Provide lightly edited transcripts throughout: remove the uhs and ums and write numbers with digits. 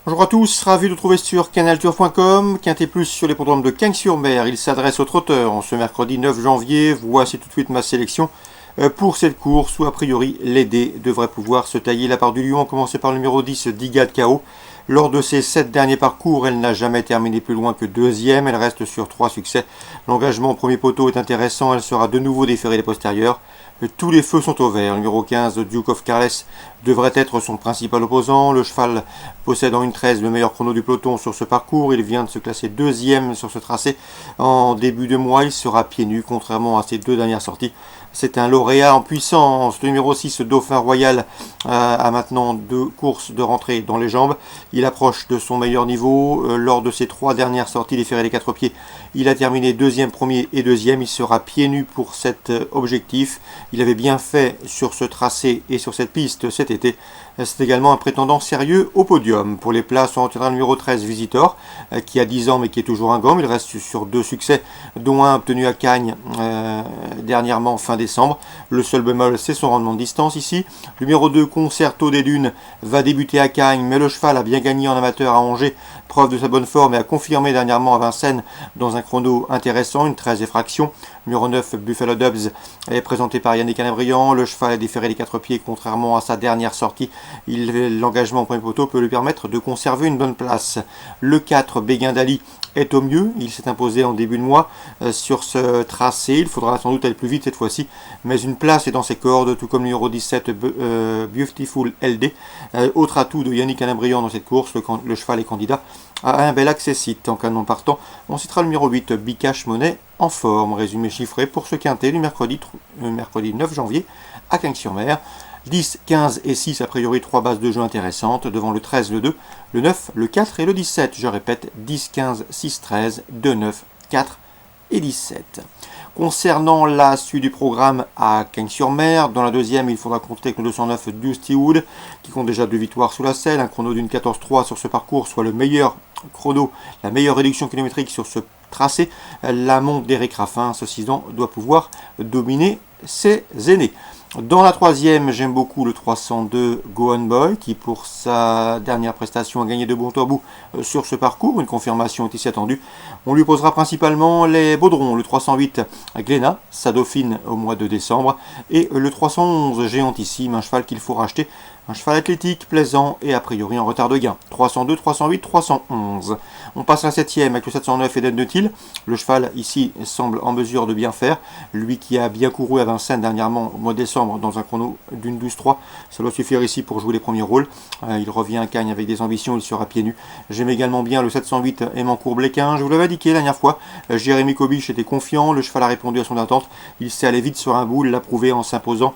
Bonjour à tous, ravi de vous trouver sur canaltour.com, Quintet Plus sur l'hippodrome de Cagnes-sur-Mer. Il s'adresse aux trotteurs en ce mercredi 9 janvier. Voici tout de suite ma sélection pour cette course où a priori les dés devraient pouvoir se tailler la part du lion. On commence par le numéro 10, Digad KO. Lors de ses 7 derniers parcours, elle n'a jamais terminé plus loin que deuxième. Elle reste sur 3 succès. L'engagement au premier poteau est intéressant. Elle sera de nouveau déférée des postérieurs. Tous les feux sont au vert. Le numéro 15, Duke of Carles, devrait être son principal opposant. Le cheval possède en 1,13 le meilleur chrono du peloton sur ce parcours. Il vient de se classer deuxième sur ce tracé en début de mois. Il sera pieds nus, contrairement à ses deux dernières sorties. C'est un lauréat en puissance. Le numéro 6, Dauphin Royal, a maintenant 2 courses de rentrée dans les jambes. Il approche de son meilleur niveau. Lors de ses 3 dernières sorties déférées des 4 pieds, il a terminé deuxième, premier et deuxième. Il sera pieds nus pour cet objectif. Il avait bien fait sur ce tracé et sur cette piste cet été. C'est également un prétendant sérieux au podium. Pour les places, on retiendra le numéro 13, Visitor, qui a 10 ans mais qui est toujours un gomme. Il reste sur 2 succès, dont un obtenu à Cagnes dernièrement fin décembre. Le seul bémol, c'est son rendement de distance ici. Le numéro 2, Concerto des Dunes, va débuter à Cagnes, mais le cheval a bien gagné en amateur à Angers, preuve de sa bonne forme, et a confirmé dernièrement à Vincennes dans un chrono intéressant, une 13 fractions. Numéro 9, Buffalo Dubs, est présenté par Yannick Canabrian. Le cheval est déféré des 4 pieds, contrairement à sa dernière sortie. L'engagement au premier poteau peut lui permettre de conserver une bonne place. Le 4, Béguin d'Ali, est au mieux. Il s'est imposé en début de mois sur ce tracé. Il faudra sans doute aller plus vite cette fois-ci, mais une place est dans ses cordes, tout comme le numéro 17, Beautiful LD. Autre atout de Yannick Canabrian dans cette course, le cheval est candidat à un bel accessite. En canon partant, on citera le numéro 8, Bikash Monet, en forme. Résumé chiffré pour ce quintet du mercredi 9 janvier à Cagnes-sur-Mer. 10, 15 et 6, a priori 3 bases de jeu intéressantes, devant le 13, le 2, le 9, le 4 et le 17. Je répète, 10, 15, 6, 13, 2, 9, 4 et 17. Concernant la suite du programme à Cagnes-sur-Mer, dans la deuxième, il faudra compter avec le 209 Dusty Wood, qui compte déjà 2 victoires sous la selle, un chrono d'une 14,3 sur ce parcours, soit le meilleur chrono, la meilleure réduction kilométrique sur ce tracé. La montre d'Éric Raffin, ceci doit pouvoir dominer ses aînés. Dans la troisième, j'aime beaucoup le 302 Go On Boy, qui pour sa dernière prestation a gagné de bon bout sur ce parcours. Une confirmation est ici attendue. On lui posera principalement les baudrons, le 308 Glénat, sa dauphine au mois de décembre, et le 311 Géantissime, un cheval qu'il faut racheter. Un cheval athlétique, plaisant et a priori en retard de gain. 302, 308, 311. On passe à la 7e avec le 709 Eden de Thiel. Le cheval ici semble en mesure de bien faire. Lui qui a bien couru à Vincennes dernièrement au mois de décembre dans un chrono d'une 12-3. Ça doit suffire ici pour jouer les premiers rôles. Il revient à Cagnes avec des ambitions, il sera pieds nus. J'aime également bien le 708 Aimant-Court-Bléquin. Je vous l'avais indiqué la dernière fois. Jérémy Kobisch était confiant. Le cheval a répondu à son attente. Il s'est allé vite sur un bout. Il l'a prouvé en s'imposant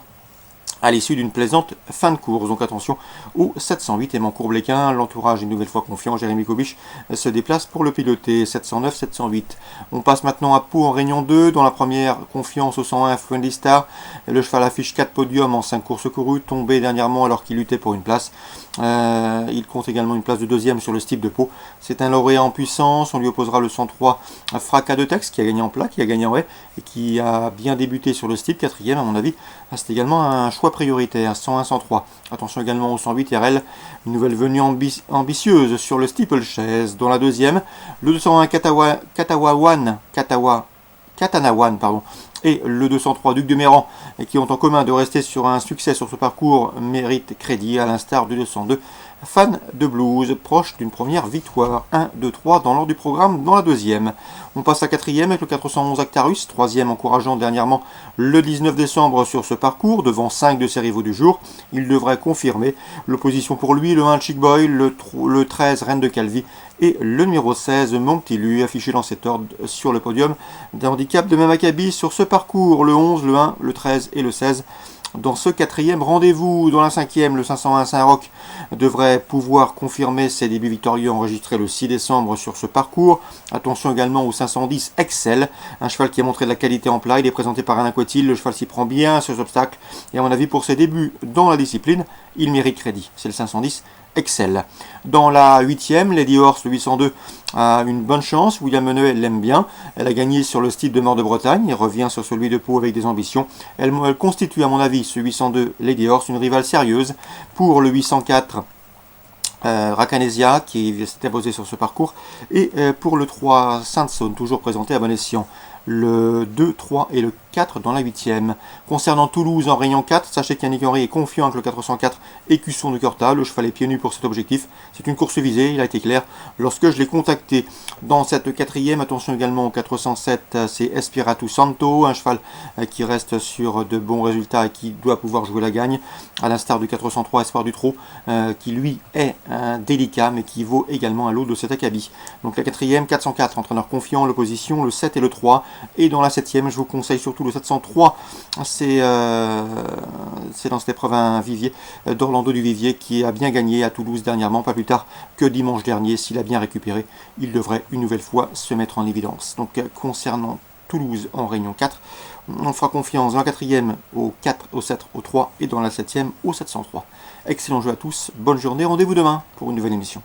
à l'issue d'une plaisante fin de course. Donc attention au 708 Aimant-Court-Bléquin. L'entourage est une nouvelle fois confiant. Jérémy Kobisch se déplace pour le piloter. 709, 708. On passe maintenant à Pau en Réunion 2. Dans la première, confiance au 101 Friendly Star. Le cheval affiche 4 podiums en 5 courses courues, tombé dernièrement alors qu'il luttait pour une place. Il compte également une place de deuxième sur le steep de Pau. C'est un lauréat en puissance. On lui opposera le 103 Fracas de Tex, qui a gagné en plat, qui a gagné en haie et qui a bien débuté sur le steep, 4e à mon avis. C'est également un choix prioritaire, 101, 103. Attention également au 108 RL, une nouvelle venue ambitieuse sur le steeplechase. Dans la deuxième, le 201 Katanawan, et le 203 Duc de Méran, qui ont en commun de rester sur un succès sur ce parcours, mérite crédit, à l'instar du 202 Fan de Blues, proche d'une première victoire. 1, 2, 3 dans l'ordre du programme dans la deuxième. On passe à 4e avec le 411 Actarus, 3e encourageant dernièrement le 19 décembre sur ce parcours, devant 5 de ses rivaux du jour. Il devrait confirmer l'opposition pour lui, le 1 Chic Boy, le 13 Reine de Calvi et le numéro 16 Monctilu, affiché dans cet ordre sur le podium d'un handicap de même acabit sur ce parcours, le 11, le 1, le 13 et le 16. Dans ce 4e rendez-vous, dans la 5e, le 501 Saint-Roch devrait pouvoir confirmer ses débuts victorieux enregistrés le 6 décembre sur ce parcours. Attention également au 510 Excel, un cheval qui a montré de la qualité en plat. Il est présenté par Alain Cotil. Le cheval s'y prend bien sur les obstacles. Et à mon avis, pour ses débuts dans la discipline, il mérite crédit. C'est le 510 Excel. Dans la 8e, Lady Horse, le 802, a une bonne chance. William Menet l'aime bien. Elle a gagné sur le style de Mort de Bretagne et revient sur celui de Pau avec des ambitions. Elle constitue, à mon avis, ce 802 Lady Horse, une rivale sérieuse pour le 804 Racanesia qui s'était posé sur ce parcours. Et pour le 3, Saint-Saône, toujours présenté à bon escient. Le 2, 3 et le 4 dans la 8e. Concernant Toulouse en rayon 4, sachez qu'Yannick Henry est confiant avec le 404 écusson de Corta. Le cheval est pieds nus pour cet objectif. C'est une course visée, il a été clair lorsque je l'ai contacté. Dans cette 4e, attention également au 407, c'est Espiratu Santo, un cheval qui reste sur de bons résultats et qui doit pouvoir jouer la gagne, à l'instar du 403 Espoir du Trot, qui lui est délicat mais qui vaut également un lot de cet acabit. Donc la 4e, 404, entraîneur confiant, l'opposition, le 7 et le 3. Et dans la 7e, je vous conseille surtout le 703, c'est dans cette épreuve un Vivier, d'Orlando du Vivier, qui a bien gagné à Toulouse dernièrement, pas plus tard que dimanche dernier. S'il a bien récupéré, il devrait une nouvelle fois se mettre en évidence. Donc concernant Toulouse en réunion 4, on fera confiance dans la 4e au 4, au 7, au 3 et dans la 7e au 703. Excellent jeu à tous, bonne journée, rendez-vous demain pour une nouvelle émission.